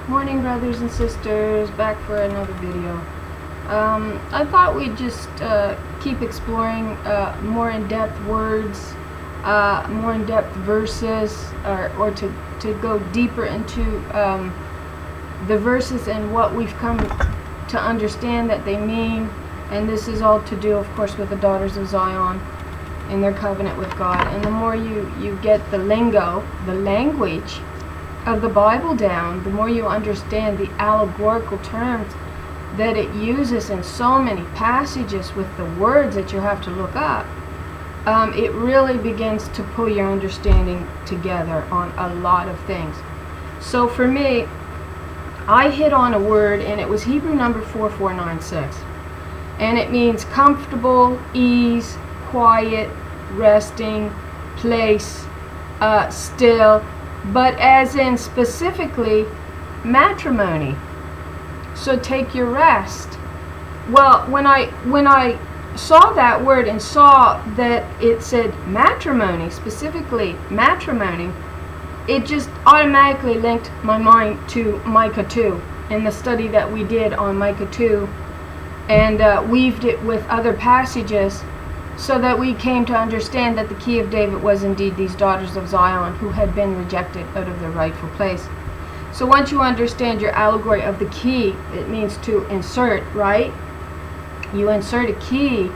Morning, brothers and sisters, back for another video. I thought we'd just keep exploring more in-depth words, more in-depth verses, or to go deeper into the verses and what we've come to understand that they mean. And this is all to do, of course, with the daughters of Zion in their covenant with God. And the more you get the lingo, the language of the Bible down, the more you understand the allegorical terms that it uses in so many passages with the words that you have to look up, it really begins to pull your understanding together on a lot of things. So for me, I hit on a word, and it was Hebrew number 4496, and it means comfortable, ease, quiet, resting, place, still, but as in specifically matrimony. So take your rest. Well, when I saw that word and saw that it said matrimony, specifically matrimony, it just automatically linked my mind to Micah 2 and the study that we did on Micah 2, and weaved it with other passages, so that we came to understand that the key of David was indeed these daughters of Zion who had been rejected out of their rightful place. So once you understand your allegory of the key, it means to insert, right? You insert a key.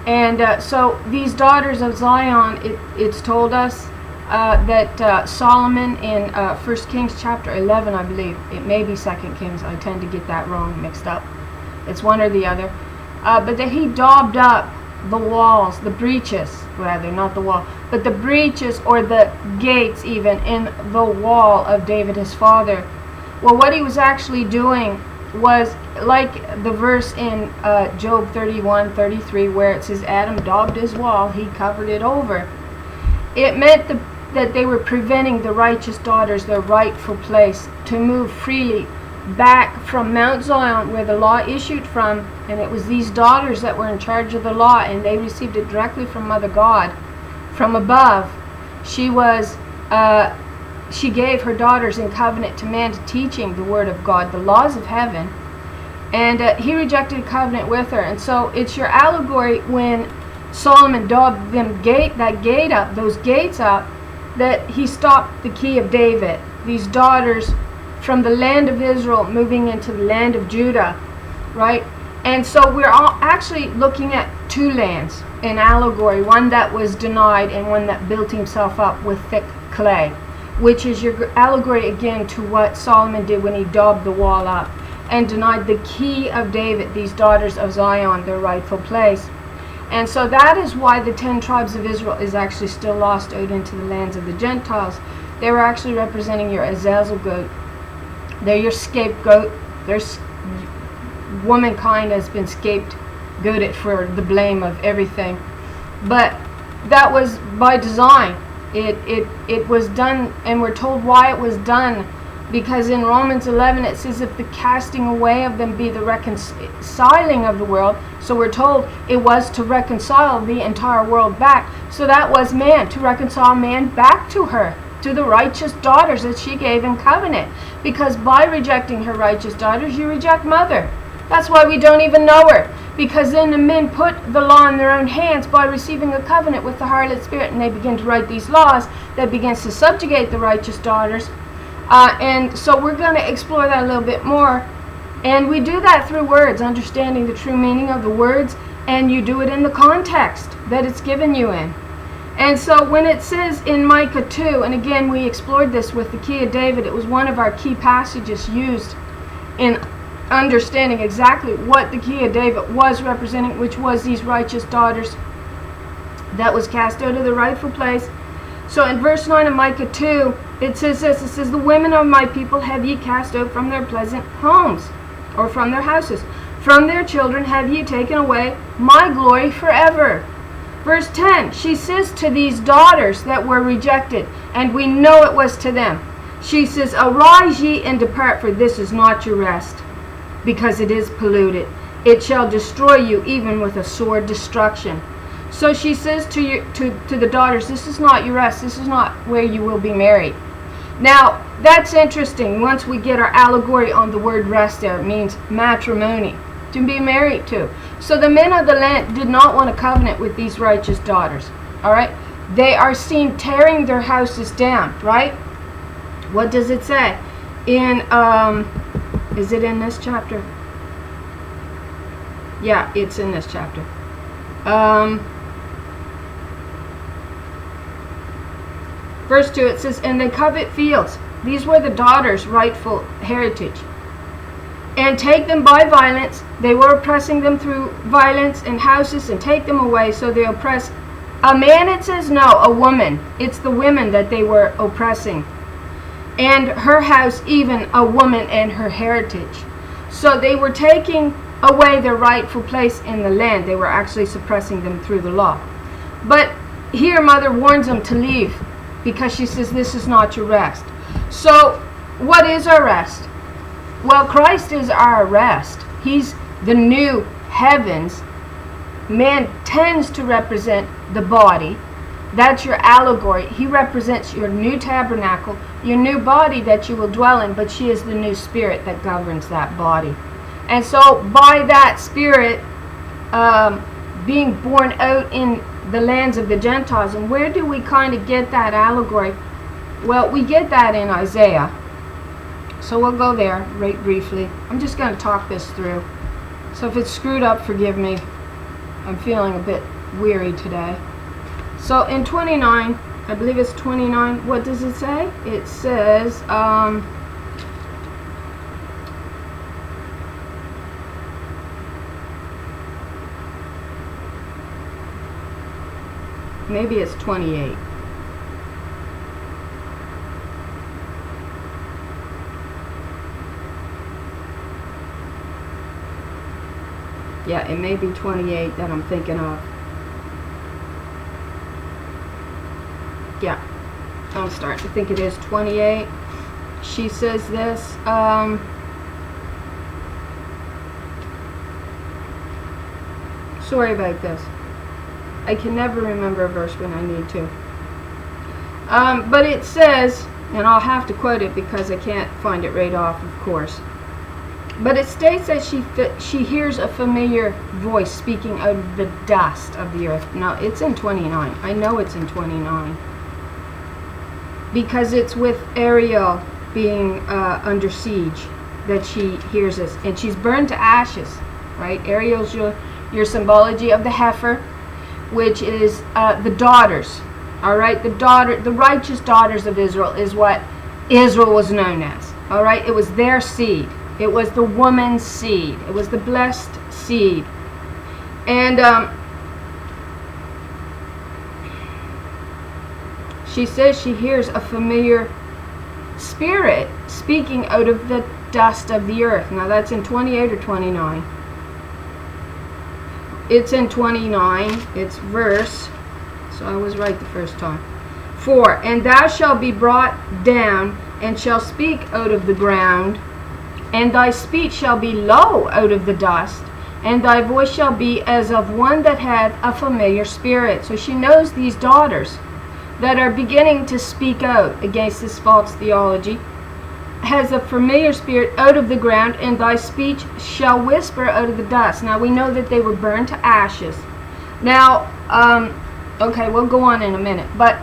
And so these daughters of Zion, it's told us that Solomon in 1 Kings chapter 11, I believe, it may be 2 Kings, I tend to get that wrong, mixed up. It's one or the other. But that he daubed up the walls, the breaches, rather, not the wall, but the breaches or the gates even in the wall of David his father. Well, what he was actually doing was like the verse in Job 31:33, where it says Adam daubed his wall, he covered it over. It meant that they were preventing the righteous daughters their rightful place to move freely back from Mount Zion, where the law issued from, and it was these daughters that were in charge of the law, and they received it directly from Mother God, from above. She gave her daughters in covenant to man, to teaching the word of God, the laws of heaven, and he rejected covenant with her. And so it's your allegory when Solomon daubed those gates up, that he stopped the key of David, these daughters from the land of Israel moving into the land of Judah, right? And so we're all actually looking at two lands in allegory, one that was denied and one that built himself up with thick clay, which is your allegory again to what Solomon did when he daubed the wall up and denied the key of David, these daughters of Zion, their rightful place. And so that is why the 10 tribes of Israel is actually still lost out into the lands of the Gentiles. They were actually representing your Azazel goat. They're your scapegoat. There's womankind has been scapegoated for the blame of everything, but that was by design. It was done, and we're told why it was done, because in Romans 11 it says, if the casting away of them be the reconciling of the world. So we're told it was to reconcile the entire world back. So that was man, to reconcile man back to her, to the righteous daughters that she gave in covenant. Because by rejecting her righteous daughters, you reject mother. That's why we don't even know her. Because then the men put the law in their own hands by receiving a covenant with the harlot spirit, and they begin to write these laws that begins to subjugate the righteous daughters. And so we're going to explore that a little bit more. And we do that through words, understanding the true meaning of the words, and you do it in the context that it's given you in. And so when it says in Micah 2, and again we explored this with the key of David, it was one of our key passages used in understanding exactly what the key of David was representing, which was these righteous daughters that was cast out of the rightful place. So in verse 9 of Micah 2, it says this, it says, the women of my people have ye cast out from their pleasant homes, or from their houses. From their children have ye taken away my glory forever. Verse 10, she says to these daughters that were rejected, and we know it was to them, she says, arise ye and depart, for this is not your rest, because it is polluted. It shall destroy you even with a sword destruction. So she says to the daughters, this is not your rest, this is not where you will be married. Now, that's interesting. Once we get our allegory on the word rest there, it means matrimony, to be married to. So the men of the land did not want a covenant with these righteous daughters. All right? They are seen tearing their houses down, right? What does it say? In, is it in this chapter? Yeah, it's in this chapter. Verse 2, it says, and they covet fields. These were the daughters' rightful heritage. And take them by violence. They were oppressing them through violence and houses and take them away. So they oppress a man, it says, no, a woman. It's the women that they were oppressing. And her house, even a woman and her heritage. So they were taking away their rightful place in the land. They were actually suppressing them through the law. But here Mother warns them to leave, because she says this is not your rest. So what is our rest? Well, Christ is our rest. He's the new heavens. Man tends to represent the body. That's your allegory. He represents your new tabernacle, your new body that you will dwell in, but she is the new spirit that governs that body. And so by that spirit being born out in the lands of the Gentiles, and where do we kind of get that allegory? Well, we get that in Isaiah. So we'll go there right briefly. I'm just going to talk this through. So if it's screwed up, forgive me. I'm feeling a bit weary today. So in 29, I believe it's 29, what does it say? It says, maybe it's 28. Yeah, it may be 28 that I'm thinking of. Yeah, I'm starting to think it is 28. She says this, sorry about this. I can never remember a verse when I need to. But it says, and I'll have to quote it because I can't find it right off, of course. But it states that she hears a familiar voice speaking out of the dust of the earth. Now, it's in 29. I know it's in 29. Because it's with Ariel being under siege that she hears this. And she's burned to ashes, right? Ariel's your symbology of the heifer, which is the daughters. All right? The righteous daughters of Israel is what Israel was known as. All right? It was their seed. It was the woman's seed. It was the blessed seed. And she says she hears a familiar spirit speaking out of the dust of the earth. Now that's in 28 or 29. It's in 29. It's verse. So I was right the first time. 4. And thou shalt be brought down and shall speak out of the ground. And thy speech shall be low out of the dust, and thy voice shall be as of one that hath a familiar spirit. So she knows these daughters that are beginning to speak out against this false theology has a familiar spirit out of the ground, and thy speech shall whisper out of the dust. Now we know that they were burned to ashes. Now, okay, we'll go on in a minute, but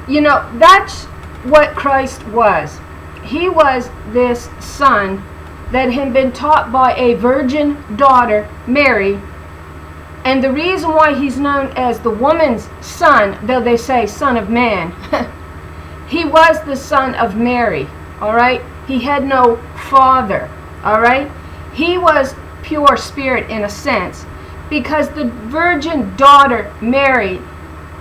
you know, that's what Christ was. He was this son that had been taught by a virgin daughter, Mary. And the reason why he's known as the woman's son, though they say son of man, he was the son of Mary, all right? He had no father, all right? He was pure spirit in a sense, because the virgin daughter, Mary,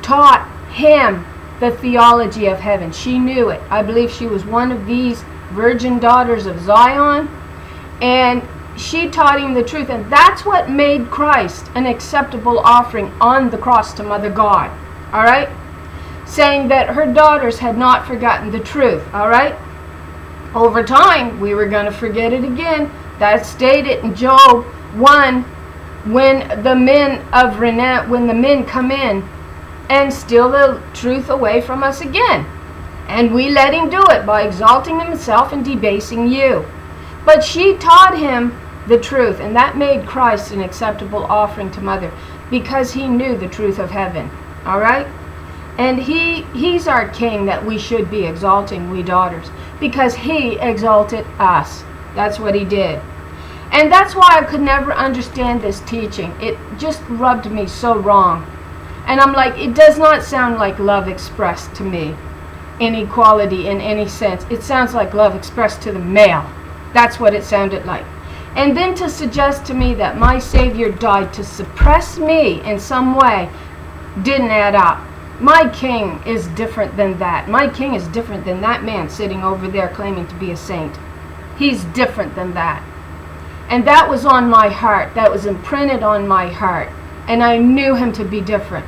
taught him the theology of heaven. She knew it. I believe she was one of these virgin daughters of Zion. And she taught him the truth, and that's what made Christ an acceptable offering on the cross to Mother God, all right? Saying that her daughters had not forgotten the truth, all right? Over time, we were going to forget it again. That's stated in Job 1, when the men of renown, when the men come in and steal the truth away from us again. And we let him do it by exalting himself and debasing you. But she taught him the truth, and that made Christ an acceptable offering to Mother, because he knew the truth of heaven. All right? And he's our king that we should be exalting, we daughters, because he exalted us. That's what he did. And that's why I could never understand this teaching. It just rubbed me so wrong. And I'm like, it does not sound like love expressed to me in equality in any sense. It sounds like love expressed to the male. That's what it sounded like. And then to suggest to me that my Savior died to suppress me in some way didn't add up. My king is different than that. My king is different than that man sitting over there claiming to be a saint. He's different than that. And that was on my heart. That was imprinted on my heart. And I knew him to be different.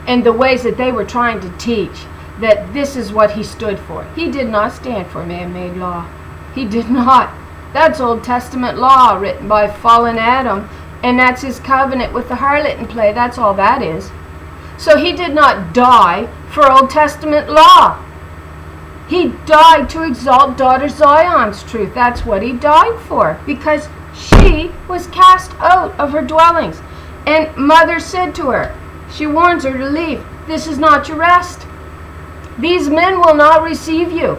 And the ways that they were trying to teach that this is what he stood for. He did not stand for man-made law. He did not. That's Old Testament law written by fallen Adam. And that's his covenant with the harlot in play. That's all that is. So he did not die for Old Testament law. He died to exalt daughter Zion's truth. That's what he died for. Because she was cast out of her dwellings. And Mother said to her, she warns her to leave. This is not your rest. These men will not receive you.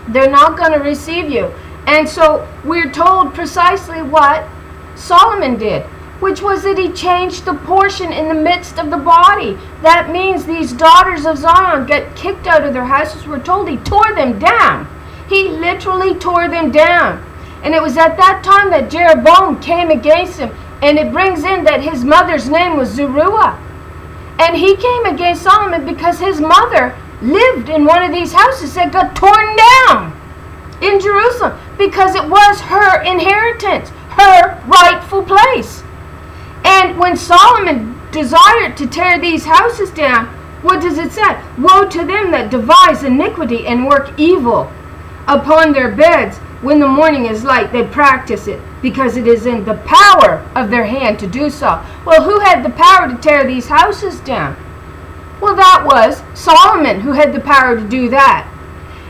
They're not going to receive you. And so we're told precisely what Solomon did, which was that he changed the portion in the midst of the body. That means these daughters of Zion get kicked out of their houses. We're told he tore them down. He literally tore them down. And it was at that time that Jeroboam came against him. And it brings in that his mother's name was Zeruiah. And he came against Solomon because his mother lived in one of these houses that got torn down in Jerusalem, because it was her inheritance, her rightful place. And when Solomon desired to tear these houses down, what does it say? Woe to them that devise iniquity and work evil upon their beds. When the morning is light, they practice it, because it is in the power of their hand to do so. Well, who had the power to tear these houses down? Well, that was Solomon, who had the power to do that.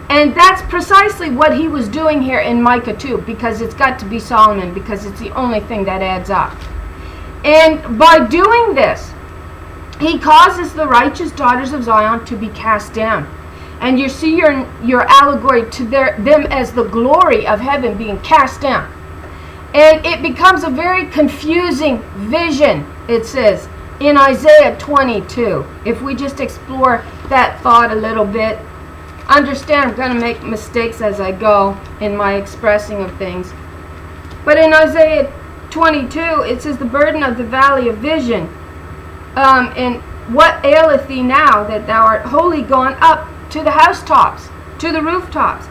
And that's precisely what he was doing here in Micah 2, because it's got to be Solomon, because it's the only thing that adds up. And by doing this, he causes the righteous daughters of Zion to be cast down. And you see your allegory to them as the glory of heaven being cast down. And it becomes a very confusing vision, it says, in Isaiah 22. If we just explore that thought a little bit, understand I'm going to make mistakes as I go in my expressing of things. But in Isaiah 22, it says, the burden of the valley of vision. And what aileth thee now that thou art wholly gone up to the housetops, to the rooftops?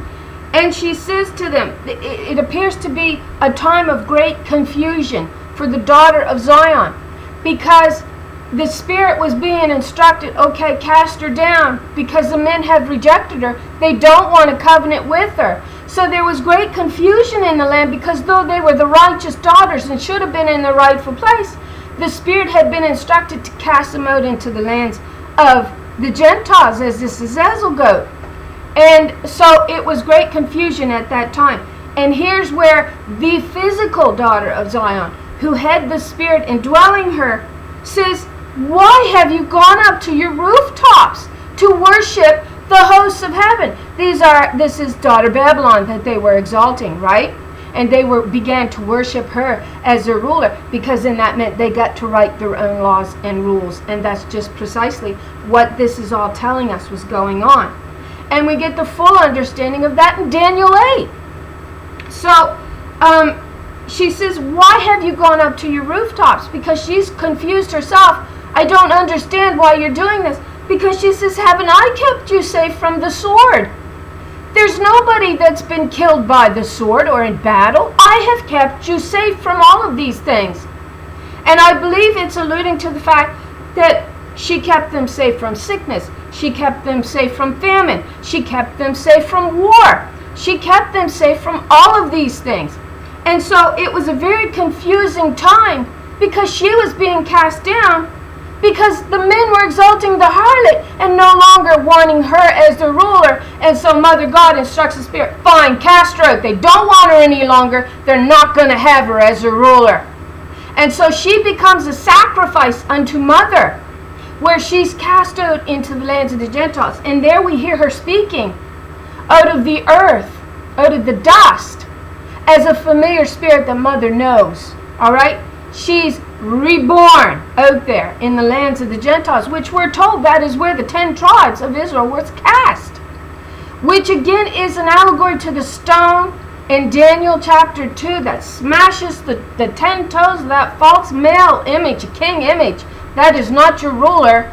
And she says to them, it appears to be a time of great confusion for the daughter of Zion, because the Spirit was being instructed, okay, cast her down, because the men have rejected her. They don't want a covenant with her. So there was great confusion in the land, because though they were the righteous daughters and should have been in the rightful place, the Spirit had been instructed to cast them out into the lands of the Gentiles, as this Azazel goat. And so it was great confusion at that time. And here's where the physical daughter of Zion, who had the Spirit indwelling her, says, why have you gone up to your rooftops to worship the hosts of heaven? This is daughter Babylon that they were exalting, right? And they began to worship her as their ruler, because then that meant they got to write their own laws and rules. And that's just precisely what this is all telling us was going on. And we get the full understanding of that in Daniel 8. So she says, why have you gone up to your rooftops? Because she's confused herself. I don't understand why you're doing this. Because she says, haven't I kept you safe from the sword? There's nobody that's been killed by the sword or in battle. I have kept you safe from all of these things. And I believe it's alluding to the fact that she kept them safe from sickness. She kept them safe from famine. She kept them safe from war. She kept them safe from all of these things. And so it was a very confusing time, because she was being cast down, Because the men were exalting the harlot and no longer wanting her as the ruler. And so Mother God instructs the Spirit, fine, cast her out. They don't want her any longer. They're not going to have her as a ruler. And so she becomes a sacrifice unto Mother, where she's cast out into the lands of the Gentiles. And there we hear her speaking out of the earth, out of the dust, as a familiar spirit that Mother knows. All right? She's reborn out there in the lands of the Gentiles, which we're told that is where the 10 tribes of Israel was cast, which again is an allegory to the stone in Daniel chapter 2 that smashes the 10 toes of that false male image, a king image. That is not your ruler.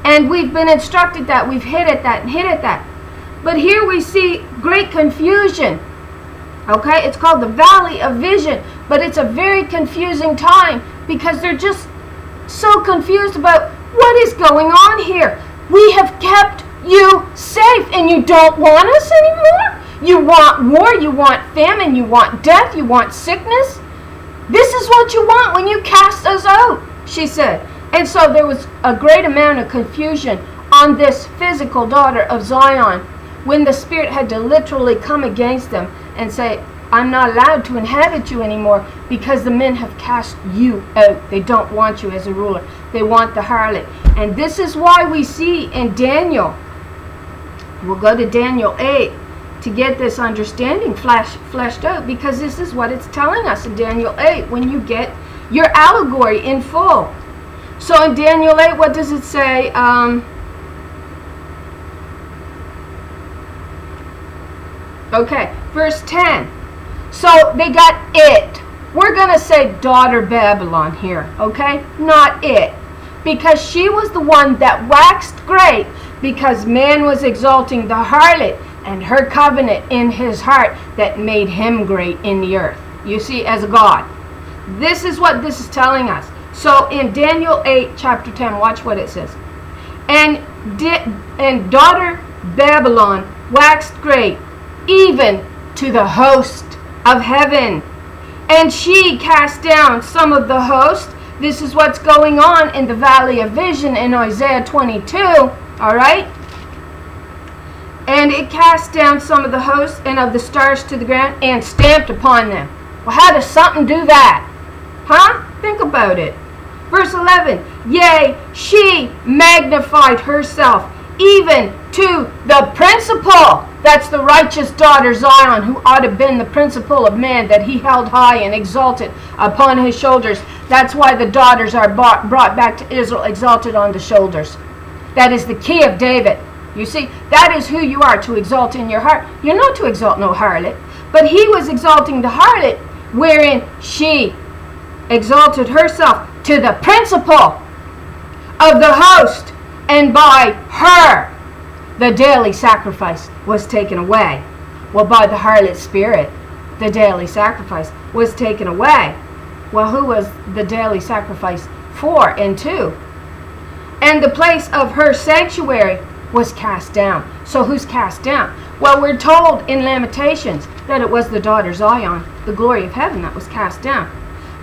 And we've been instructed that. We've hit at that and hit at that. But here we see great confusion. Okay, it's called the Valley of Vision, but it's a very confusing time because they're just so confused about what is going on here. We have kept you safe and you don't want us anymore? You want war, you want famine, you want death, you want sickness? This is what you want when you cast us out, she said. And so there was a great amount of confusion on this physical daughter of Zion when the Spirit had to literally come against them and say, I'm not allowed to inhabit you anymore because the men have cast you out. They don't want you as a ruler. They want the harlot. And this is why we see in Daniel, we'll go to Daniel 8 to get this understanding fleshed out, because this is what it's telling us in Daniel 8 when you get your allegory in full. So in Daniel 8, what does it say? Okay, verse 10. So they got it. We're going to say daughter Babylon here, okay? Not it. Because she was the one that waxed great because man was exalting the harlot and her covenant in his heart that made him great in the earth. You see, as a God. This is what this is telling us. So in Daniel 8, chapter 10, watch what it says. And daughter Babylon waxed great, even to the host of heaven. And she cast down some of the host. This is what's going on in the Valley of Vision in Isaiah 22. Alright? And it cast down some of the hosts and of the stars to the ground and stamped upon them. Well, how does something do that? Huh? Think about it. Verse 11. Yea, she magnified herself even to the principal. That's the righteous daughter Zion, who ought to have been the principal of man, that he held high and exalted upon his shoulders. That's why the daughters are brought back to Israel, exalted on the shoulders. That is the key of David. You see, that is who you are to exalt in your heart. You're not to exalt no harlot. But he was exalting the harlot, wherein she exalted herself to the principal of the host, and by her the daily sacrifice was taken away. Well, by the harlot spirit, the daily sacrifice was taken away. Well, who was the daily sacrifice for and to? And the place of her sanctuary was cast down. So who's cast down? Well, we're told in Lamentations that it was the daughter Zion, the glory of heaven, that was cast down.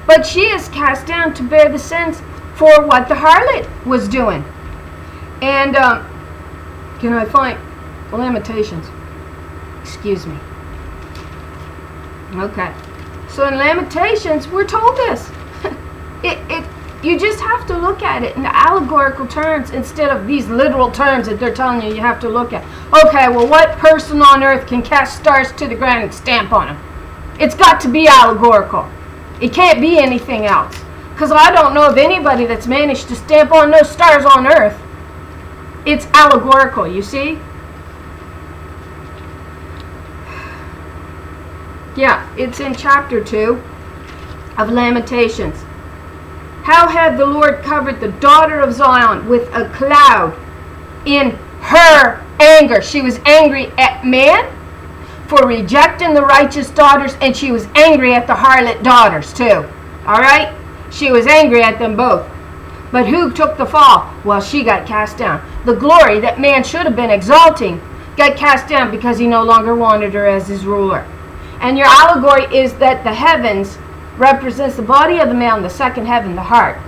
But she is cast down to bear the sins for what the harlot was doing. And can I find Lamentations? Excuse me. Okay. So in Lamentations, we're told this. You just have to look at it in the allegorical terms instead of these literal terms that they're telling you have to look at. Okay, well, what person on earth can cast stars to the ground and stamp on them? It's got to be allegorical. It can't be anything else. Because I don't know of anybody that's managed to stamp on those stars on earth. It's allegorical, you see? Yeah, it's in chapter 2 of Lamentations. How had the Lord covered the daughter of Zion with a cloud in her anger? She was angry at man for rejecting the righteous daughters, and she was angry at the harlot daughters too. Alright? She was angry at them both. But who took the fall? Well, she got cast down. The glory that man should have been exalting got cast down because he no longer wanted her as his ruler. And your allegory is that the heavens represents the body of the male, and the second heaven, the heart.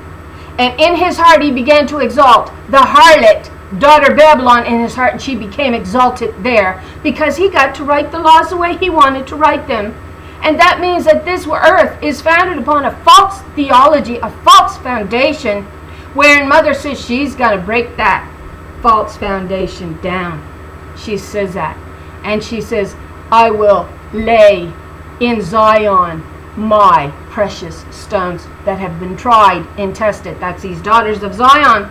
And in his heart he began to exalt the harlot, daughter Babylon, in his heart, and she became exalted there because he got to write the laws the way he wanted to write them. And that means that this earth is founded upon a false theology, a false foundation, wherein Mother says she's going to break that false foundation down. She says that. And she says, I will lay in Zion my precious stones that have been tried and tested. That's these daughters of Zion.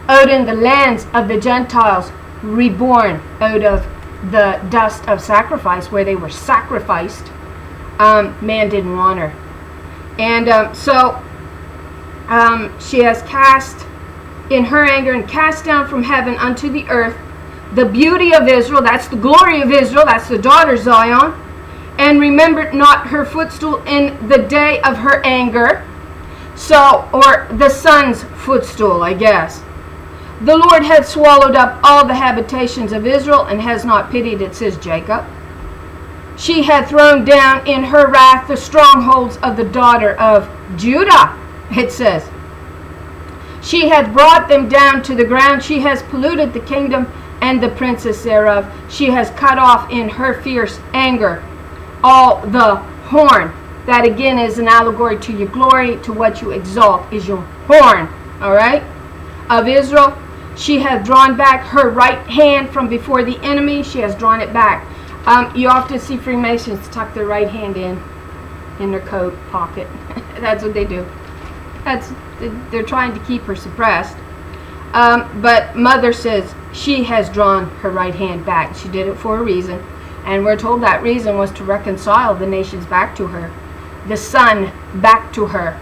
Out in the lands of the Gentiles, reborn out of the dust of sacrifice, where they were sacrificed. Man didn't want her. And so she has cast in her anger and cast down from heaven unto the earth the beauty of Israel. That's the glory of Israel. That's the daughter Zion. And remembered not her footstool in the day of her anger. So, or the son's footstool, I guess. The Lord hath swallowed up all the habitations of Israel, and has not pitied, it says, Jacob. She hath thrown down in her wrath the strongholds of the daughter of Judah, it says. She hath brought them down to the ground. She has polluted the kingdom and the princes thereof. She has cut off in her fierce anger all the horn. That again is an allegory to your glory, to what you exalt is your horn, all right, of Israel. She hath drawn back her right hand from before the enemy. She has drawn it back. You often see Freemasons tuck their right hand in their coat pocket. That's what they do. They're trying to keep her suppressed. But Mother says she has drawn her right hand back. She did it for a reason. And we're told that reason was to reconcile the nations back to her, the son back to her,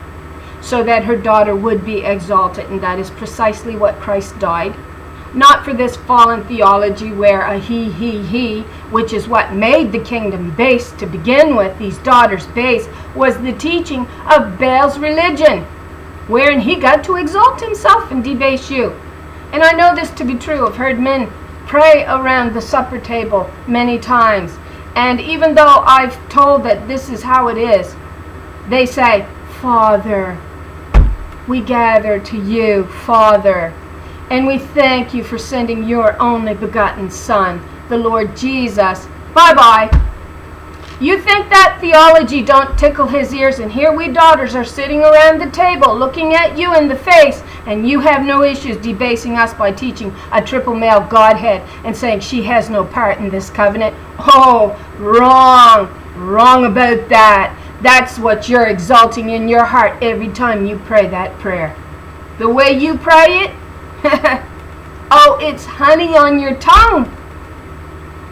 so that her daughter would be exalted. And that is precisely what Christ died. Not for this fallen theology where a he, which is what made the kingdom base to begin with, these daughters base, was the teaching of Baal's religion, wherein he got to exalt himself and debase you. And I know this to be true. I've heard men pray around the supper table many times. And even though I've told that this is how it is, they say, Father, we gather to you, Father, and we thank you for sending your only begotten Son, the Lord Jesus. Bye-bye. You think that theology don't tickle his ears, and here we daughters are sitting around the table looking at you in the face, and you have no issues debasing us by teaching a triple male Godhead and saying she has no part in this covenant? Oh, wrong about that. That's what you're exalting in your heart every time you pray that prayer. The way you pray it, oh, it's honey on your tongue.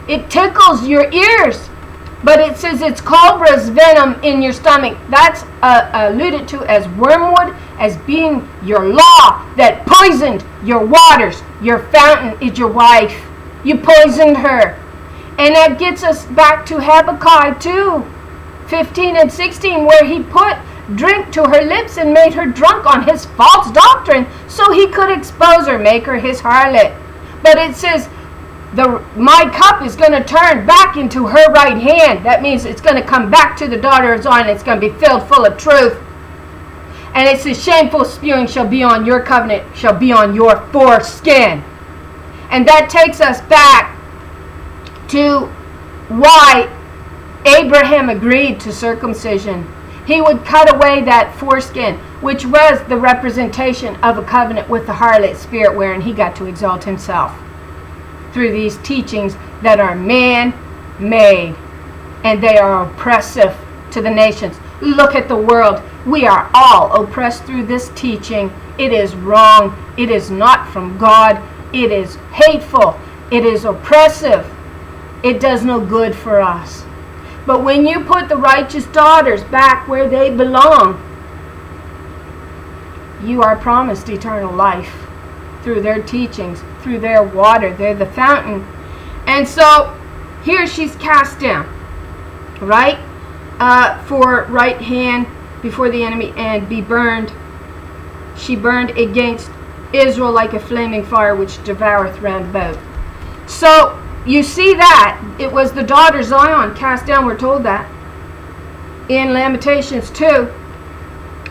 It tickles your ears. But it says it's cobra's venom in your stomach. That's alluded to as wormwood, as being your law that poisoned your waters. Your fountain is your wife. You poisoned her. And that gets us back to Habakkuk 2:15 and 16, where he put drink to her lips and made her drunk on his false doctrine, so he could expose her, make her his harlot. But it says, my cup is going to turn back into her right hand. That means it's going to come back to the daughter of Zion. It's going to be filled full of truth. And it says, shameful spewing shall be on your covenant, shall be on your foreskin. And that takes us back to why Abraham agreed to circumcision. He would cut away that foreskin, which was the representation of a covenant with the harlot spirit, wherein he got to exalt himself through these teachings that are man-made, and they are oppressive to the nations. Look at the world. We are all oppressed through this teaching. It is wrong. It is not from God. It is hateful. It is oppressive. It does no good for us. But when you put the righteous daughters back where they belong, you are promised eternal life through their teachings, through their water. They're the fountain. And so here she's cast down, right? For right hand before the enemy, and be burned. She burned against Israel like a flaming fire which devoureth round about. So you see that it was the daughter Zion cast down. We're told that in Lamentations 2.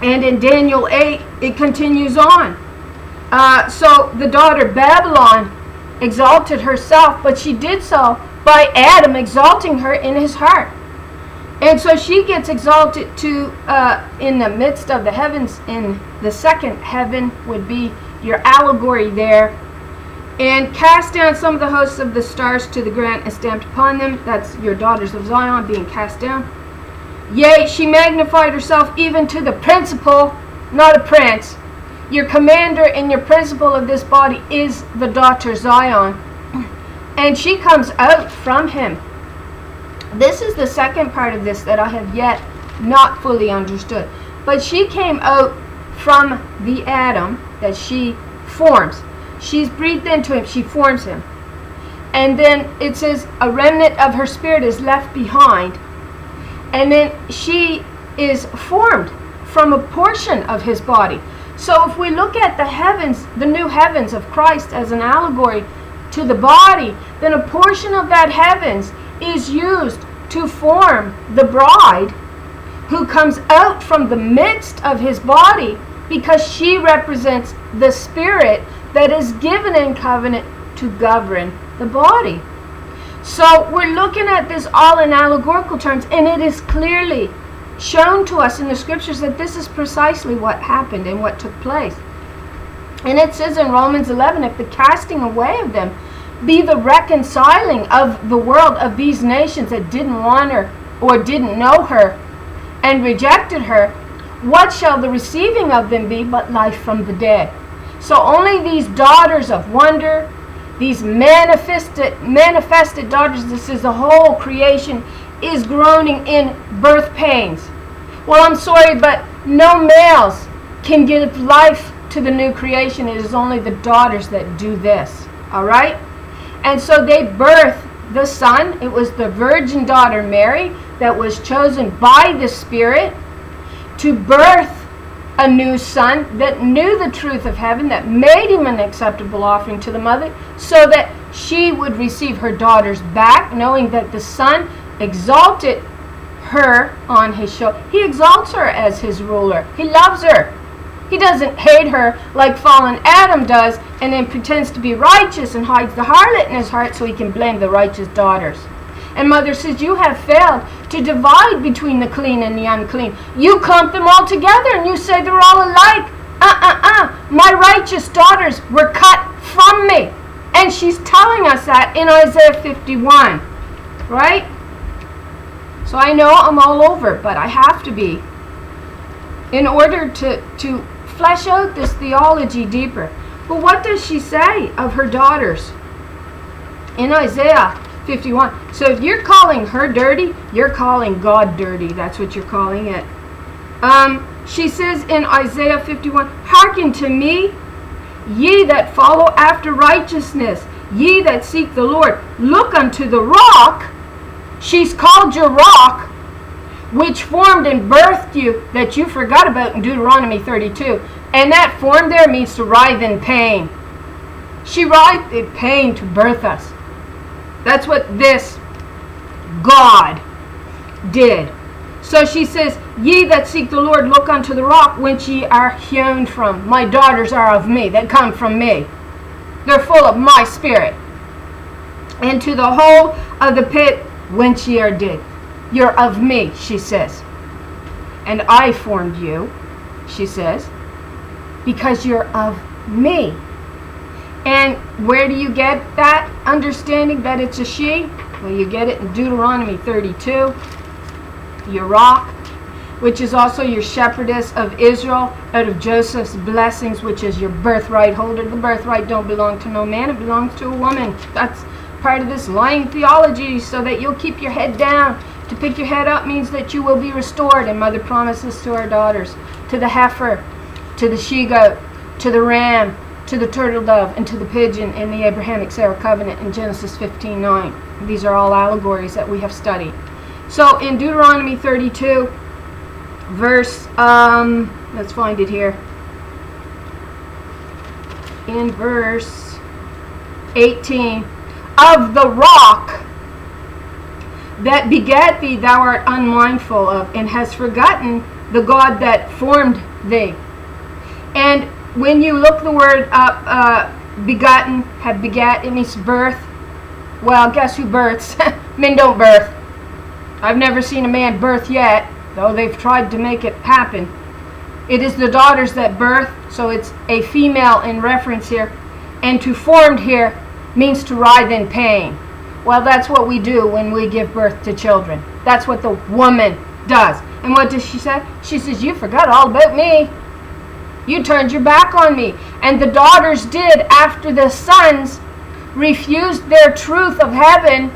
And in Daniel 8, it continues on. So the daughter Babylon exalted herself, but she did so by Adam exalting her in his heart. And so she gets exalted to in the midst of the heavens. In the second heaven would be your allegory there. And cast down some of the hosts of the stars to the ground and stamped upon them. That's your daughters of Zion being cast down. Yea, she magnified herself even to the principal, not a prince. Your commander and your principal of this body is the daughter Zion. And she comes out from him. This is the second part of this that I have yet not fully understood. But she came out from the Adam that she forms. She's breathed into him. She forms him. And then it says a remnant of her spirit is left behind. And then she is formed from a portion of his body. So if we look at the heavens, the new heavens of Christ as an allegory to the body, then a portion of that heavens is used to form the bride who comes out from the midst of his body, because she represents the spirit that is given in covenant to govern the body. So we're looking at this all in allegorical terms, and it is clearly shown to us in the scriptures that this is precisely what happened and what took place. And it says in Romans 11, if the casting away of them be the reconciling of the world of these nations that didn't want her or didn't know her and rejected her, what shall the receiving of them be but life from the dead? So only these daughters of wonder, these manifested daughters, this is the whole creation, is groaning in birth pains. Well, I'm sorry, but no males can give life to the new creation. It is only the daughters that do this. All right? And so they birth the son. It was the virgin daughter Mary that was chosen by the Spirit to birth a new son that knew the truth of heaven, that made him an acceptable offering to the mother, so that she would receive her daughters back, knowing that the son exalted her on his shoulder. He exalts her as his ruler. He loves her. He doesn't hate her like fallen Adam does and then pretends to be righteous and hides the harlot in his heart so he can blame the righteous daughters. And mother says, you have failed to divide between the clean and the unclean. You clump them all together and you say they're all alike. My righteous daughters were cut from me. And she's telling us that in Isaiah 51. Right? So I know I'm all over, but I have to be, in order to flesh out this theology deeper. But what does she say of her daughters in Isaiah 51? So if you're calling her dirty, you're calling God dirty. That's what you're calling it. She says in Isaiah 51, hearken to me, ye that follow after righteousness, ye that seek the Lord. Look unto the rock. She's called your rock, which formed and birthed you, that you forgot about in Deuteronomy 32. And that form there means to writhe in pain. She writhed in pain to birth us. That's what this God did. So she says, ye that seek the Lord, look unto the rock whence ye are hewn from. My daughters are of me, that come from me. They're full of my spirit. And to the hole of the pit whence ye are digged. You're of me, she says. And I formed you, she says, because you're of me. And where do you get that understanding that it's a she? Well, you get it in Deuteronomy 32. Your rock, which is also your shepherdess of Israel, out of Joseph's blessings, which is your birthright holder. The birthright don't belong to no man, it belongs to a woman. That's part of this lying theology, so that you'll keep your head down. To pick your head up means that you will be restored. And mother promises to her daughters, to the heifer, to the she-goat, to the ram, to the turtle dove, and to the pigeon in the Abrahamic-Sarah covenant in Genesis 15:9. These are all allegories that we have studied. So in Deuteronomy 32, verse, let's find it here. In verse 18, of the rock that begat thee thou art unmindful of, and hast forgotten the God that formed thee. And when you look the word up, begotten, have begat, it means birth. Well, guess who births? Men don't birth. I've never seen a man birth yet, though they've tried to make it happen. It is the daughters that birth, so it's a female in reference here. And to formed here means to writhe in pain. Well, that's what we do when we give birth to children. That's what the woman does. And what does she say? She says, you forgot all about me. You turned your back on me. And the daughters did after the sons refused their truth of heaven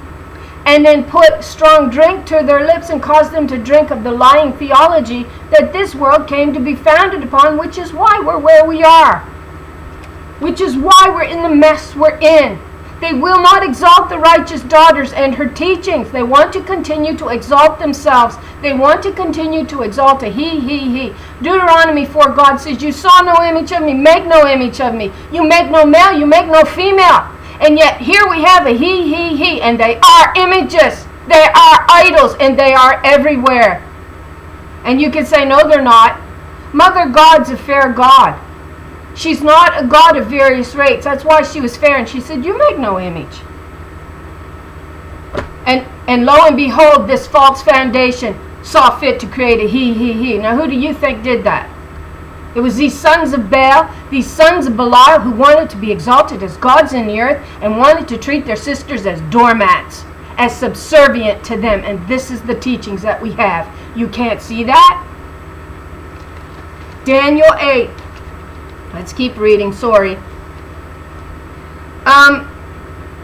and then put strong drink to their lips and caused them to drink of the lying theology that this world came to be founded upon, which is why we're where we are. Which is why we're in the mess we're in. They will not exalt the righteous daughters and her teachings. They want to continue to exalt themselves. They want to continue to exalt a he. Deuteronomy 4, God says, you saw no image of me, make no image of me. You make no male, you make no female. And yet here we have a he, and they are images. They are idols, and they are everywhere. And you can say, no, they're not. Mother God's a fair God. She's not a God of various rates. That's why she was fair. And she said, you make no image. And lo and behold, this false foundation saw fit to create a he. Now, who do you think did that? It was these sons of Baal, these sons of Belial, who wanted to be exalted as gods in the earth and wanted to treat their sisters as doormats, as subservient to them. And this is the teachings that we have. You can't see that? Daniel 8. Let's keep reading, sorry.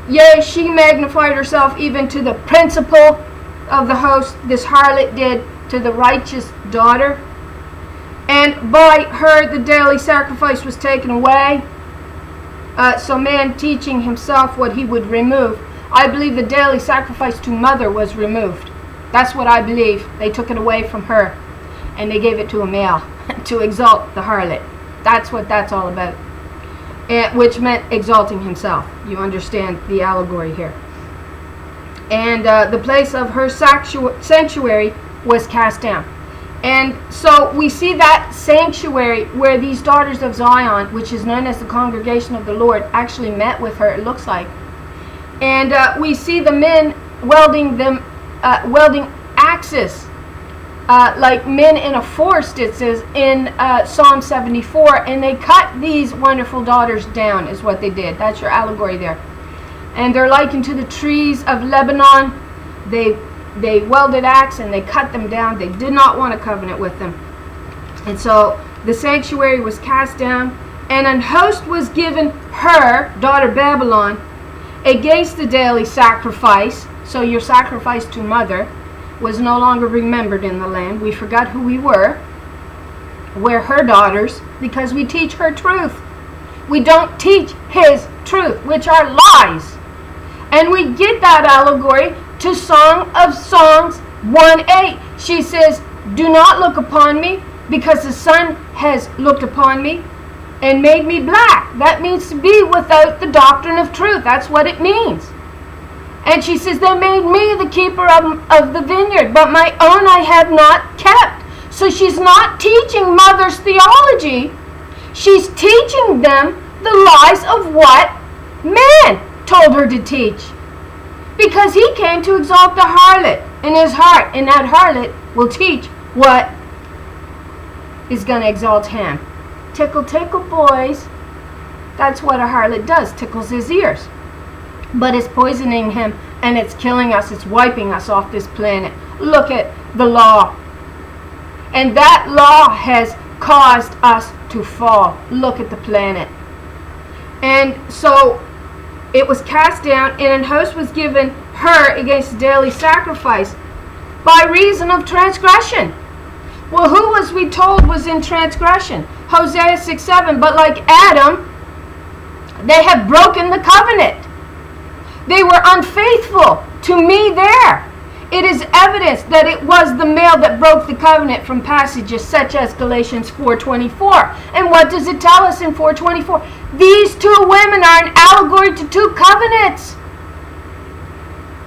Yea, she magnified herself even to the principal of the host, this harlot did, to the righteous daughter. And by her the daily sacrifice was taken away. So man teaching himself what he would remove. I believe the daily sacrifice to mother was removed. That's what I believe. They took it away from her and they gave it to a male to exalt the harlot. That's what that's all about. Which meant exalting himself. You understand the allegory here. And the place of her sanctuary was cast down. And so we see that sanctuary where these daughters of Zion, which is known as the congregation of the Lord, actually met with her, it looks like. And we see the men welding axes, like men in a forest, it says in Psalm 74. And they cut these wonderful daughters down, is what they did. That's your allegory there. And they're likened to the trees of Lebanon. They welded axe and they cut them down. They did not want a covenant with them. And so the sanctuary was cast down, and an host was given her, daughter Babylon, against the daily sacrifice. So your sacrifice to mother was no longer remembered in the land. We forgot who we were. We're her daughters because we teach her truth. We don't teach his truth, which are lies. And we get that allegory to Song of Songs 1:8. She says, do not look upon me, because the sun has looked upon me and made me black. That means to be without the doctrine of truth. That's what it means. And she says, they made me the keeper of the vineyard, but my own I have not kept. So she's not teaching mother's theology. She's teaching them the lies of what man told her to teach. Because he came to exalt the harlot in his heart, and that harlot will teach what is going to exalt him. Tickle, tickle, boys. That's what a harlot does, tickles his ears. But it's poisoning him, and it's killing us. It's wiping us off this planet. Look at the law. And that law has caused us to fall. Look at the planet. And so it was cast down, and an host was given her against daily sacrifice by reason of transgression. Well, who was we told was in transgression? Hosea 6:7. But like Adam, they have broken the covenant. They were unfaithful to me there. It is evidence that it was the male that broke the covenant from passages such as Galatians 4:24. And what does it tell us in 4:24? These two women are an allegory to two covenants.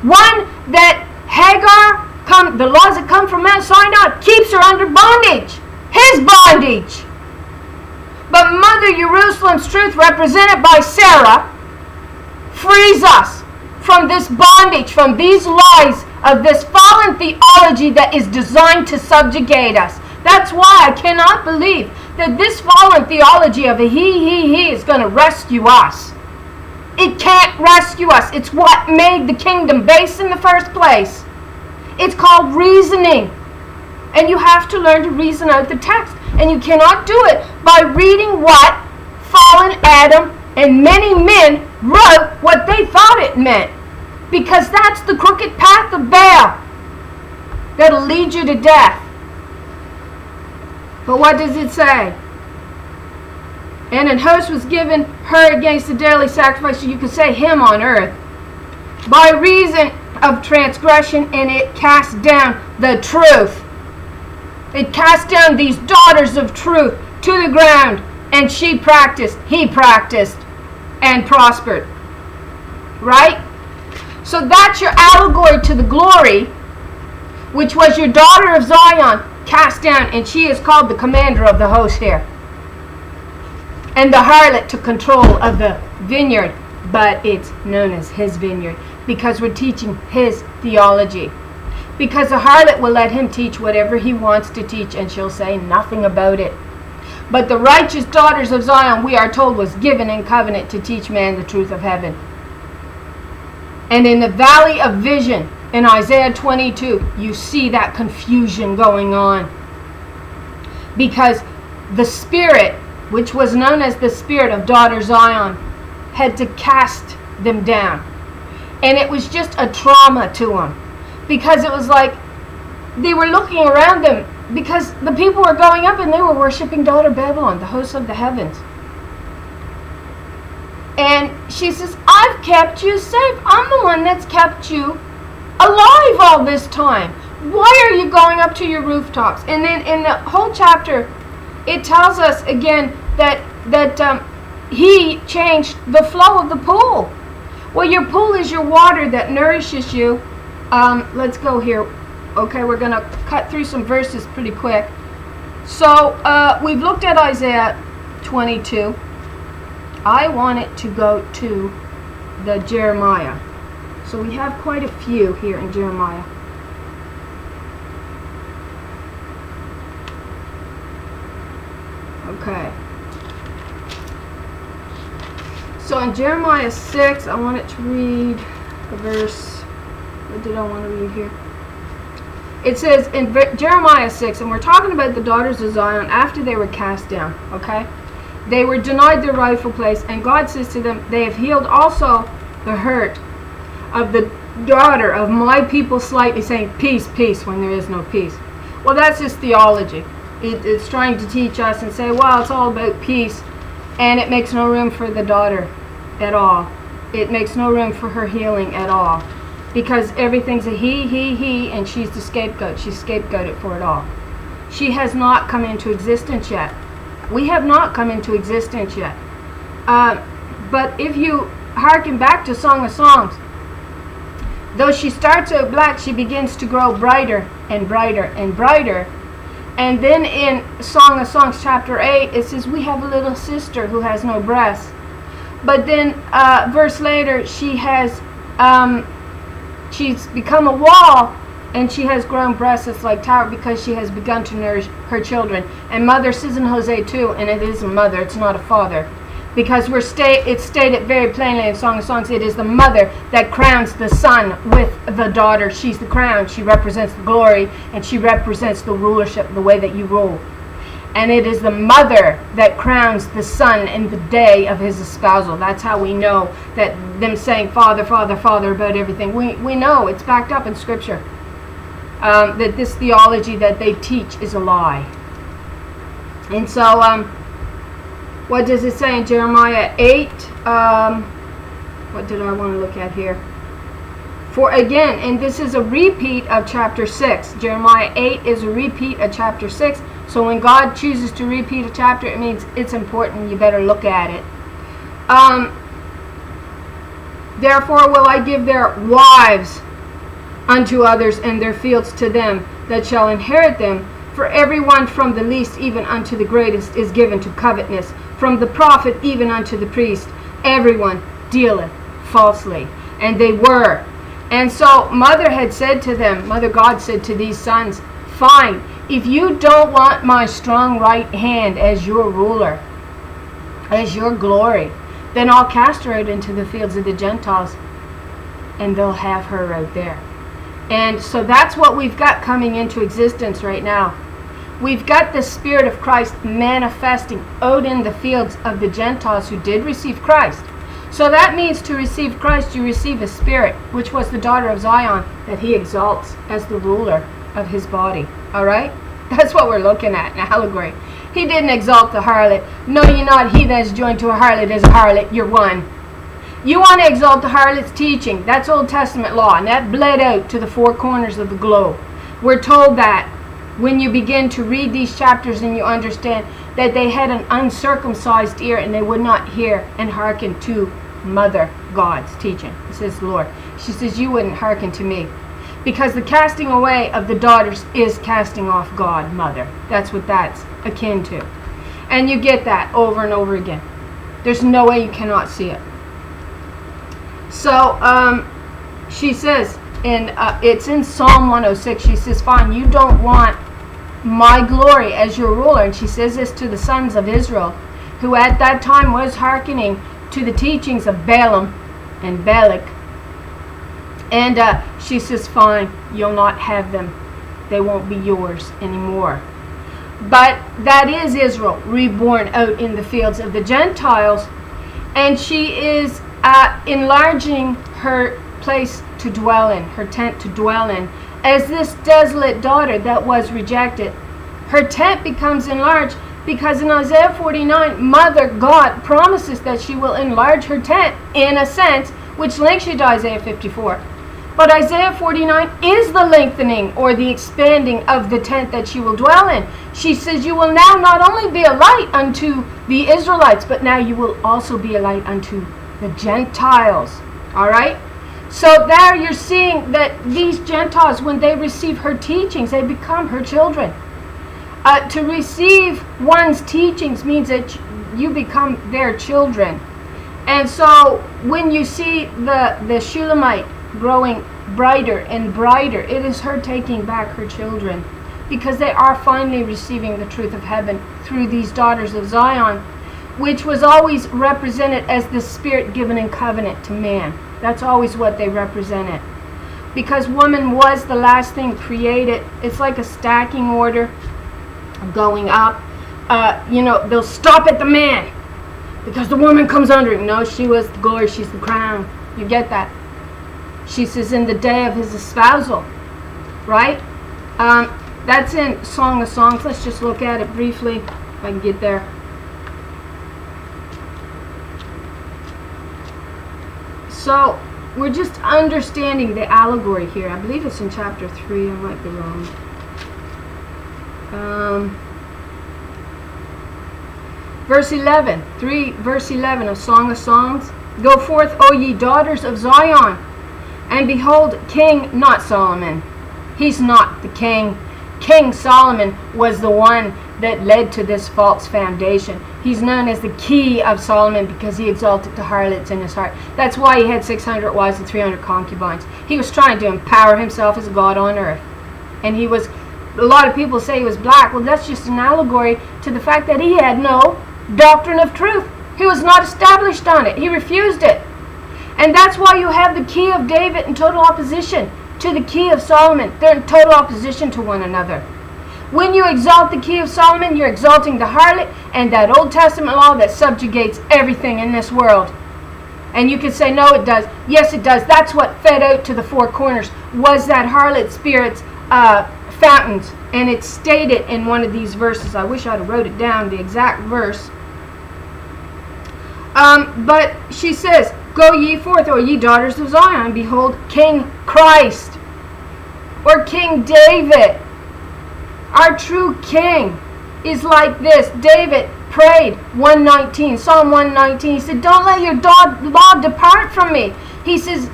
One that Hagar, the laws that come from Mount Sinai, keeps her under bondage. his bondage. But Mother Jerusalem's truth, represented by Sarah, frees us from this bondage, from these lies of this fallen theology that is designed to subjugate us. That's why I cannot believe that this fallen theology of a he is going to rescue us. It can't rescue us. It's what made the kingdom base in the first place. It's called reasoning. And you have to learn to reason out the text. And you cannot do it by reading what fallen Adam and many men wrote what they thought it meant. Because that's the crooked path of Baal that'll lead you to death. But what does it say? And an host was given her against the daily sacrifice, so you could say him on earth, by reason of transgression, and it cast down the truth. It cast down these daughters of truth to the ground, and he practiced, and prospered. Right? So that's your allegory to the glory, which was your daughter of Zion cast down, and she is called the commander of the host here. And the harlot took control of the vineyard, but it's known as his vineyard because we're teaching his theology. Because the harlot will let him teach whatever he wants to teach, and she'll say nothing about it. But the righteous daughters of Zion, we are told, was given in covenant to teach man the truth of heaven. And in the valley of vision, in Isaiah 22, you see that confusion going on. Because the spirit, which was known as the spirit of daughter Zion, had to cast them down. And it was just a trauma to them. Because it was like they were looking around them, because the people were going up and they were worshiping daughter Babylon, the host of the heavens. And she says, I've kept you safe. I'm the one that's kept you alive all this time. Why are you going up to your rooftops? And then in the whole chapter, it tells us again that he changed the flow of the pool. Well, your pool is your water that nourishes you. Let's go here. Okay, we're going to cut through some verses pretty quick. So we've looked at Isaiah 22. I want it to go to the Jeremiah. So we have quite a few here in Jeremiah. Okay. So in Jeremiah 6, I want it to read the verse. What did I want to read here? It says in Jeremiah 6, and we're talking about the daughters of Zion after they were cast down, okay? They were denied their rightful place, and God says to them, they have healed also the hurt of the daughter of my people slightly, saying, peace, peace, when there is no peace. Well, that's his theology. It's trying to teach us and say, well, it's all about peace, and it makes no room for the daughter at all. It makes no room for her healing at all, because everything's a he, and she's the scapegoat. She's scapegoated for it all. She has not come into existence yet. We have not come into existence yet. But if you hearken back to Song of Songs, though she starts out black, she begins to grow brighter and brighter and brighter. And then in Song of Songs chapter 8, it says, we have a little sister who has no breasts. But then verse later, she has she's become a wall, and she has grown breasts like tower, because she has begun to nourish her children. And mother says in Hosea 2, and it is a mother, it's not a father. Because it's stated very plainly in Song of Songs, it is the mother that crowns the son with the daughter. She's the crown. She represents the glory, and she represents the rulership, the way that you rule. And it is the mother that crowns the son in the day of his espousal. That's how we know that them saying Father, Father, Father about everything. We know it's backed up in Scripture. That this theology that they teach is a lie. And so, what does it say in Jeremiah 8? What did I want to look at here? For again, and this is a repeat of chapter 6. Jeremiah 8 is a repeat of chapter 6. So when God chooses to repeat a chapter, it means it's important. You better look at it. Therefore will I give their wives unto others, and their fields to them that shall inherit them, For everyone from the least even unto the greatest is given to covetousness, from the prophet even unto the priest. Everyone dealeth falsely. And they were. And so Mother had said to them, Mother God said to these sons, fine, if you don't want my strong right hand as your ruler, as your glory, then I'll cast her out into the fields of the Gentiles, and they'll have her out there. And so that's what we've got coming into existence right now. We've got the Spirit of Christ manifesting out in the fields of the Gentiles who did receive Christ. So that means to receive Christ, you receive a spirit, which was the daughter of Zion, that he exalts as the ruler of his body. All right? That's what we're looking at in Allegory. He didn't exalt the harlot. No, you're not. He that is joined to a harlot is a harlot. You're one. You want to exalt the harlot's teaching. That's Old Testament law, and that bled out to the four corners of the globe. We're told that when you begin to read these chapters and you understand that they had an uncircumcised ear and they would not hear and hearken to Mother God's teaching. It says the Lord. She says, you wouldn't hearken to me. Because the casting away of the daughters is casting off God, Mother. That's what that's akin to. And you get that over and over again. There's no way you cannot see it. So, she says, it's in Psalm 106, she says, fine, you don't want my glory as your ruler. And she says this to the sons of Israel, who at that time was hearkening to the teachings of Balaam and Balak. And she says, fine, you'll not have them. They won't be yours anymore. But that is Israel reborn out in the fields of the Gentiles. And she is enlarging her place to dwell in, her tent to dwell in, as this desolate daughter that was rejected. Her tent becomes enlarged because in Isaiah 49, Mother God promises that she will enlarge her tent in a sense, which links you to Isaiah 54. But Isaiah 49 is the lengthening or the expanding of the tent that she will dwell in. She says, you will now not only be a light unto the Israelites, but now you will also be a light unto the Gentiles. All right? So there you're seeing that these Gentiles, when they receive her teachings, they become her children. To receive one's teachings means that you become their children. And so when you see the Shulamite growing brighter and brighter, it is her taking back her children, because they are finally receiving the truth of heaven through these daughters of Zion, which was always represented as the Spirit given in covenant to man. That's always what they represented. Because woman was the last thing created. It's like a stacking order going up. They'll stop at the man because the woman comes under him. No, she was the glory. She's the crown. You get that? She says in the day of his espousal. Right? That's in Song of Songs. Let's just look at it briefly if I can get there. So, we're just understanding the allegory here. I believe it's in chapter 3. I might be wrong. Verse 11. Verse 11 of Song of Songs. Go forth, O ye daughters of Zion, and behold, King, not Solomon. He's not the king. King Solomon was the one that led to this false foundation. He's known as the key of Solomon because he exalted the harlots in his heart. That's why he had 600 wives and 300 concubines. He was trying to empower himself as a god on earth. And he was, a lot of people say he was black. Well, that's just an allegory to the fact that he had no doctrine of truth. He was not established on it. He refused it. And that's why you have the key of David in total opposition to the key of Solomon. They're in total opposition to one another. When you exalt the key of Solomon, you're exalting the harlot and that Old Testament law that subjugates everything in this world. And you can say, no, it does. Yes, it does. That's what fed out to the four corners, was that harlot spirit's fountains. And it's stated in one of these verses. I wish I'd have wrote it down, the exact verse. But she says, go ye forth, O ye daughters of Zion, behold, King Christ, or King David. Our true king is like this. David prayed, 119, Psalm 119. He said, don't let your law depart from me. He says,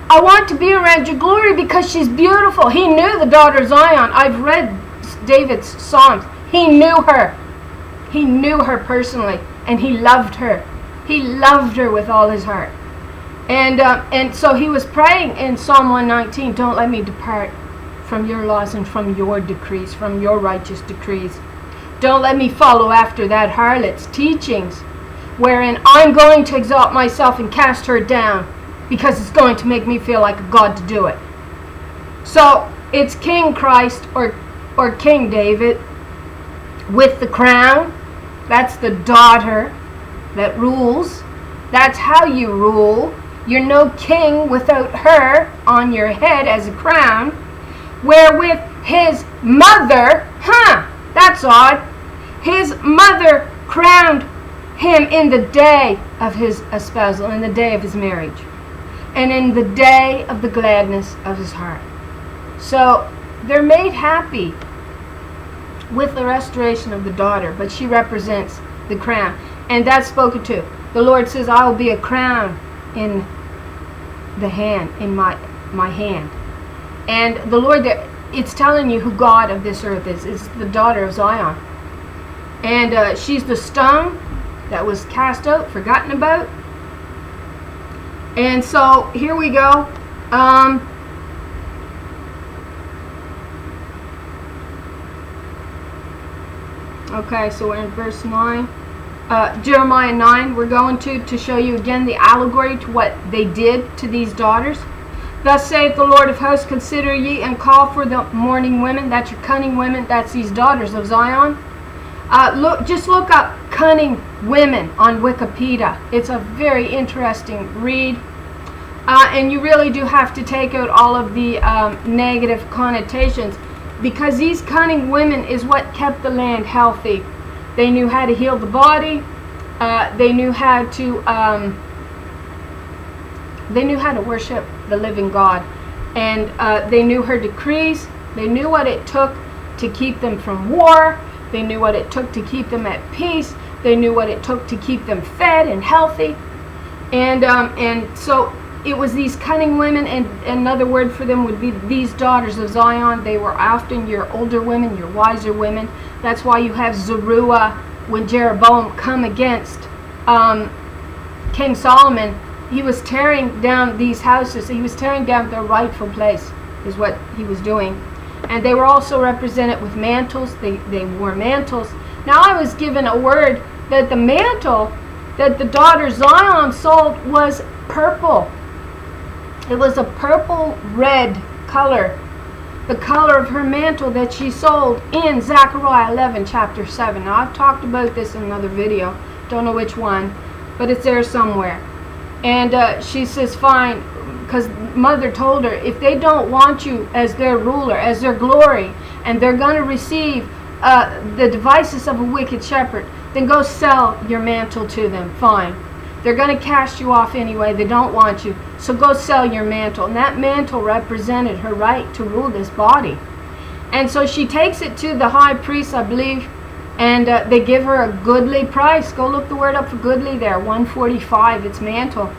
I want to be around your glory because she's beautiful. He knew the daughter of Zion. I've read David's Psalms. He knew her. He knew her personally, and he loved her. He loved her with all his heart. And so he was praying in Psalm 119, don't let me depart from your laws and from your decrees, from your righteous decrees. Don't let me follow after that harlot's teachings, wherein I'm going to exalt myself and cast her down, because it's going to make me feel like a god to do it. So it's King Christ or King David with the crown. That's the daughter that rules. That's how you rule. You're no king without her on your head as a crown. Wherewith his mother, that's odd. His mother crowned him in the day of his espousal, in the day of his marriage, and in the day of the gladness of his heart. So they're made happy with the restoration of the daughter, but she represents the crown. And that's spoken to. The Lord says, I will be a crown in the hand, in my hand. And the Lord, it's telling you who God of this earth is. It's the daughter of Zion. And she's the stone that was cast out, forgotten about. And so here we go. Okay, so we're in verse 9. Jeremiah 9, we're going to show you again the allegory to what they did to these daughters. Thus saith the Lord of hosts, consider ye and call for the mourning women. That's your cunning women. That's these daughters of Zion. Just look up cunning women on Wikipedia. It's a very interesting read. And you really do have to take out all of the negative connotations, because these cunning women is what kept the land healthy. They knew how to heal the body. They knew how to worship the living God, and they knew her decrees. They knew what it took to keep them from war. They knew what it took to keep them at peace. They knew what it took to keep them fed and healthy. And so it was these cunning women, and another word for them would be these daughters of Zion. They were often your older women, your wiser women. That's why you have Zeruiah when Jeroboam come against King Solomon. He was tearing down these houses. He was tearing down their rightful place, is what he was doing. And they were also represented with mantles. They wore mantles. Now I was given a word that the mantle that the daughter Zion sold was purple. It was a purple-red color, the color of her mantle that she sold in Zephaniah 11, chapter 7. Now, I've talked about this in another video. Don't know which one, but it's there somewhere. And she says, fine, because mother told her, if they don't want you as their ruler, as their glory, and they're going to receive the devices of a wicked shepherd, then go sell your mantle to them. Fine. They're going to cast you off anyway. They don't want you. So go sell your mantle. And that mantle represented her right to rule this body. And so she takes it to the high priest, I believe, and they give her a goodly price. Go look the word up for goodly there, $145, it's mantle.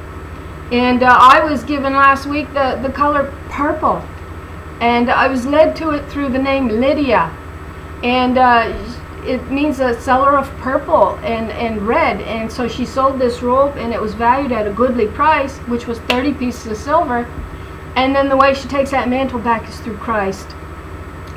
And I was given last week the color purple. And I was led to it through the name Lydia. And it means a seller of purple and red. And so she sold this robe, and it was valued at a goodly price, which was 30 pieces of silver. And then the way she takes that mantle back is through Christ,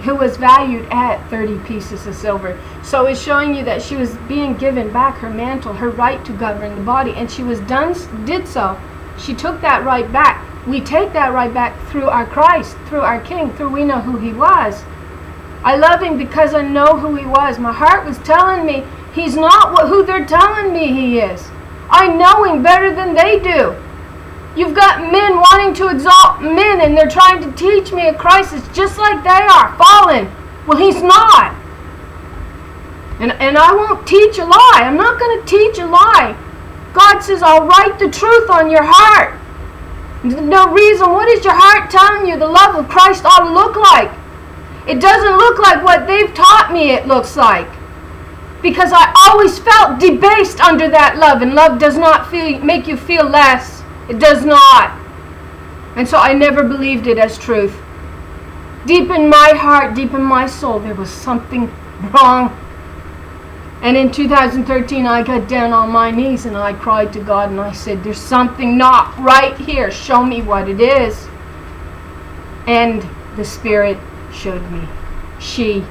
who was valued at 30 pieces of silver. So it's showing you that she was being given back her mantle, her right to govern the body, and she did so. She took that right back. We take that right back through our Christ, through our King, through we know who he was. I love him because I know who he was. My heart was telling me he's not who they're telling me he is. I know him better than they do. You've got men wanting to exalt men, and they're trying to teach me a Christ is just like they are, fallen. Well, he's not. And I won't teach a lie. I'm not going to teach a lie. God says, I'll write the truth on your heart. No reason. What is your heart telling you the love of Christ ought to look like? It doesn't look like what they've taught me it looks like. Because I always felt debased under that love. And love does not make you feel less. It does not. And so I never believed it as truth. Deep in my heart, deep in my soul, there was something wrong. And in 2013, I got down on my knees and I cried to God and I said, there's something not right here. Show me what it is. And the Spirit showed me. She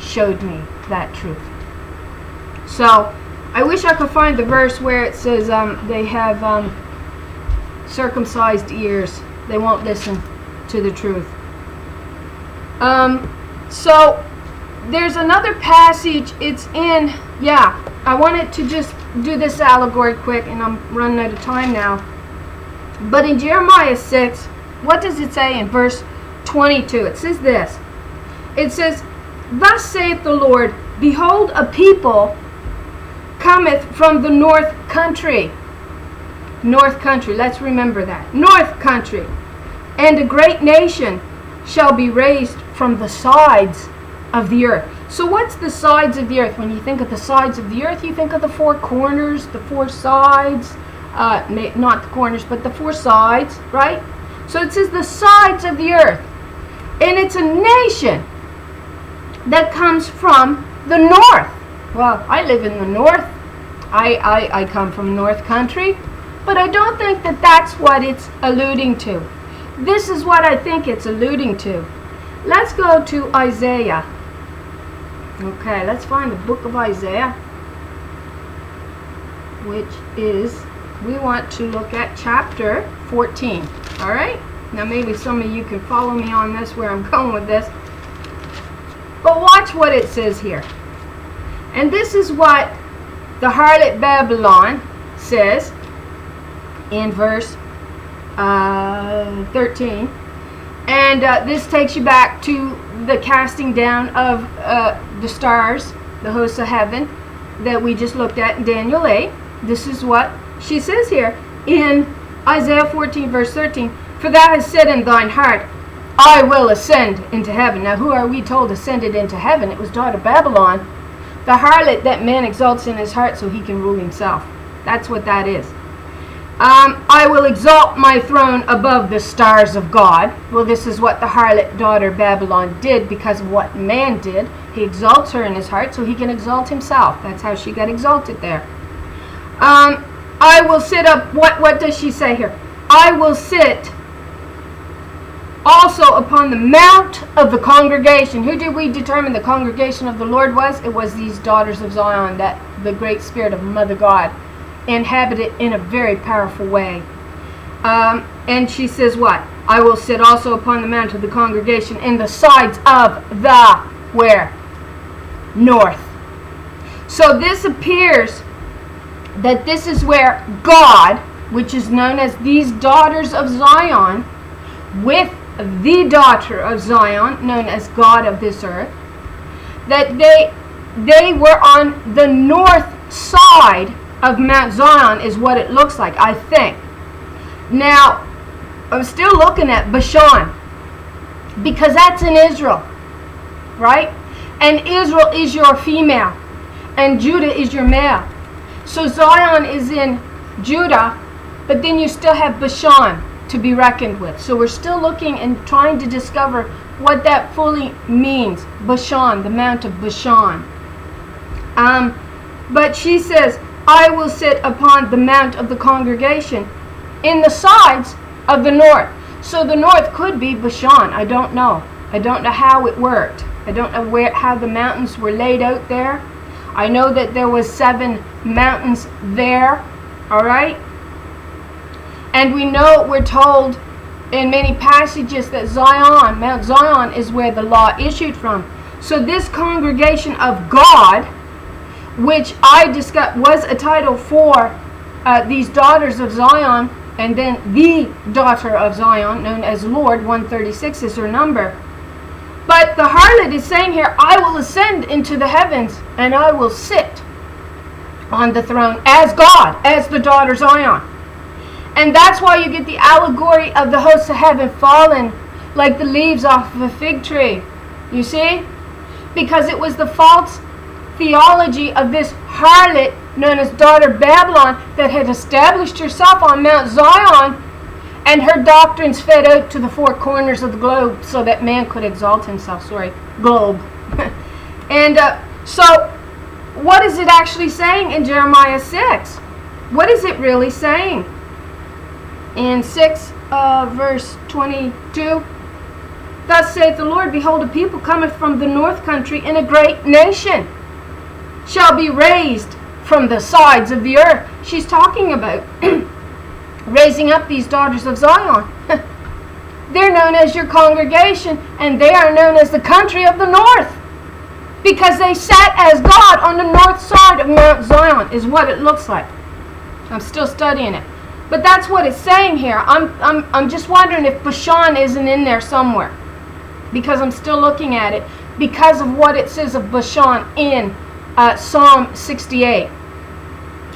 showed me that truth. So, I wish I could find the verse where it says they have circumcised ears. They won't listen to the truth. So, there's another passage. It's in, I wanted to just do this allegory quick, and I'm running out of time now. But in Jeremiah 6, what does it say in verse 22? It says this. It says, Thus saith the Lord, Behold, a people cometh from the north country. North country, let's remember that. North country. And a great nation shall be raised from the sides of the earth. So what's the sides of the earth? When you think of the sides of the earth, you think of the four corners, the four sides, not the corners, but the four sides, right? So it says the sides of the earth. And it's a nation that comes from the north. Well, I live in the north. I come from North Country. But I don't think that that's what it's alluding to. This is what I think it's alluding to. Let's go to Isaiah. Okay, let's find the book of Isaiah, which is, we want to look at chapter 14. All right? Now maybe some of you can follow me on this, where I'm going with this. But watch what it says here. And this is what the harlot Babylon says in verse 13. And this takes you back to the casting down of the stars, the hosts of heaven, that we just looked at in Daniel 8. This is what she says here in Isaiah 14, verse 13. For thou hast said in thine heart, I will ascend into heaven. Now who are we told ascended into heaven? It was daughter Babylon, the harlot that man exalts in his heart so he can rule himself. That's what that is. I will exalt my throne above the stars of God. Well, this is what the harlot daughter Babylon did because of what man did. He exalts her in his heart so he can exalt himself. That's how she got exalted there. I will sit up, what does she say here? I will sit also upon the mount of the congregation. Who did we determine the congregation of the Lord was? It was these daughters of Zion, that the great spirit of Mother God inhabited in a very powerful way. And she says what? I will sit also upon the mount of the congregation in the sides of the, where? North. So this appears that this is where God, which is known as these daughters of Zion, with the daughter of Zion, known as God of this earth, that they were on the north side of Mount Zion, is what it looks like, I think. Now, I'm still looking at Bashan, because that's in Israel, right? And Israel is your female, and Judah is your male. So Zion is in Judah, but then you still have Bashan to be reckoned with. So we're still looking and trying to discover what that fully means. Bashan, the Mount of Bashan. But she says, I will sit upon the mount of the congregation in the sides of the north. So the north could be Bashan. I don't know. I don't know how it worked. I don't know how the mountains were laid out there. I know that there was 7 mountains there. All right? And we know, we're told in many passages that Zion, Mount Zion, is where the law issued from. So this congregation of God, which I discussed, was a title for these daughters of Zion, and then the daughter of Zion, known as Lord, 136 is her number. But the harlot is saying here, I will ascend into the heavens, and I will sit on the throne as God, as the daughter Zion. And that's why you get the allegory of the hosts of heaven fallen like the leaves off of a fig tree. You see? Because it was the false theology of this harlot known as daughter Babylon that had established herself on Mount Zion, and her doctrines fed out to the four corners of the globe so that man could exalt himself. Globe. And so what is it actually saying in Jeremiah 6? What is it really saying? In 6 verse 22, thus saith the Lord, behold, a people cometh from the north country, and a great nation shall be raised from the sides of the earth. She's talking about raising up these daughters of Zion. They're known as your congregation, and they are known as the country of the north, because they sat as God on the north side of Mount Zion, is what it looks like. I'm still studying it, but that's what it's saying here. I'm just wondering if Bashan isn't in there somewhere, because I'm still looking at it because of what it says of Bashan in Psalm 68.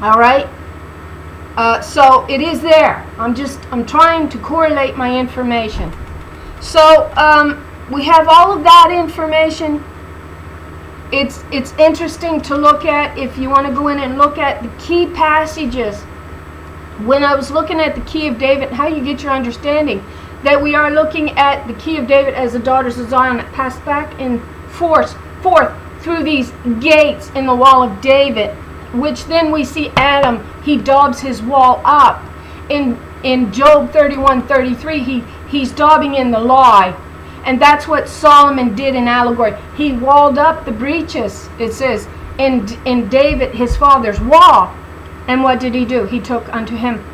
All right. So it is there. I'm trying to correlate my information. So we have all of that information. It's interesting to look at if you want to go in and look at the key passages. When I was looking at the key of David, how you get your understanding that we are looking at the key of David as the daughters of Zion that passed back and forth through these gates in the wall of David, which then we see Adam, he daubs his wall up. In Job 31:33, he's daubing in the lie. And that's what Solomon did in Allegory. He walled up the breaches, it says, in David, his father's wall. And what did he do? He took unto him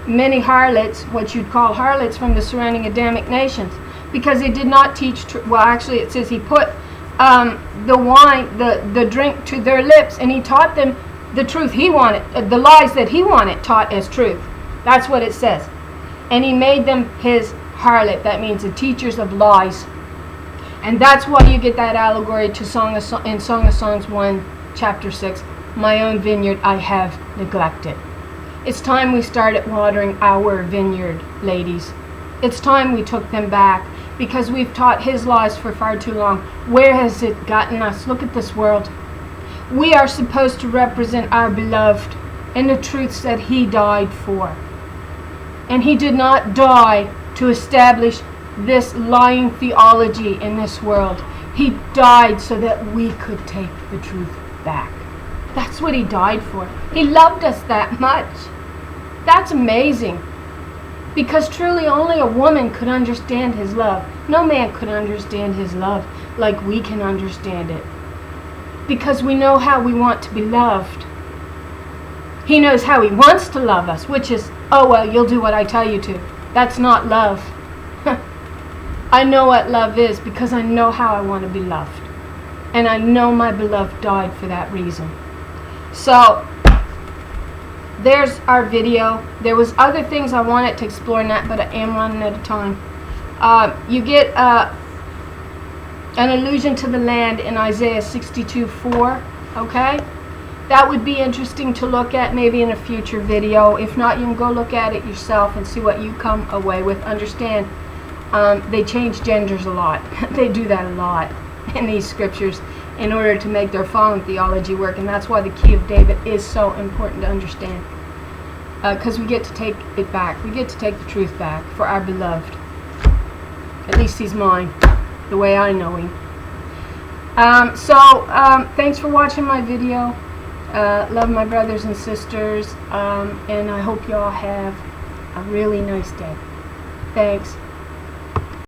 many harlots, what you'd call harlots, from the surrounding Adamic nations, because they did not teach well, actually it says he put the wine, the drink to their lips, and he taught them the truth he wanted, the lies that he wanted taught as truth. That's what it says. And he made them his harlot. That means the teachers of lies. And that's why you get that allegory to in Song of Songs 1, chapter 6. My own vineyard I have neglected. It's time we started watering our vineyard, ladies. It's time we took them back, because we've taught his lies for far too long. Where has it gotten us? Look at this world. We are supposed to represent our beloved and the truths that he died for. And he did not die to establish this lying theology in this world. He died so that we could take the truth back. That's what he died for. He loved us that much. That's amazing. Because truly only a woman could understand his love. No man could understand his love like we can understand it. Because we know how we want to be loved. He knows how he wants to love us, which is, oh well, you'll do what I tell you to. That's not love. I know what love is, because I know how I want to be loved. And I know my beloved died for that reason. So, there's our video. There was other things I wanted to explore in that, but I am running out of time. You get an allusion to the land in Isaiah 62:4. Okay? That would be interesting to look at maybe in a future video. If not, you can go look at it yourself and see what you come away with. Understand, they change genders a lot. They do that a lot in these scriptures in order to make their fallen theology work. And that's why the key of David is so important to understand. Because we get to take it back. We get to take the truth back for our beloved. At least he's mine, the way I know him. Thanks for watching my video. Love my brothers and sisters, and I hope you all have a really nice day. Thanks.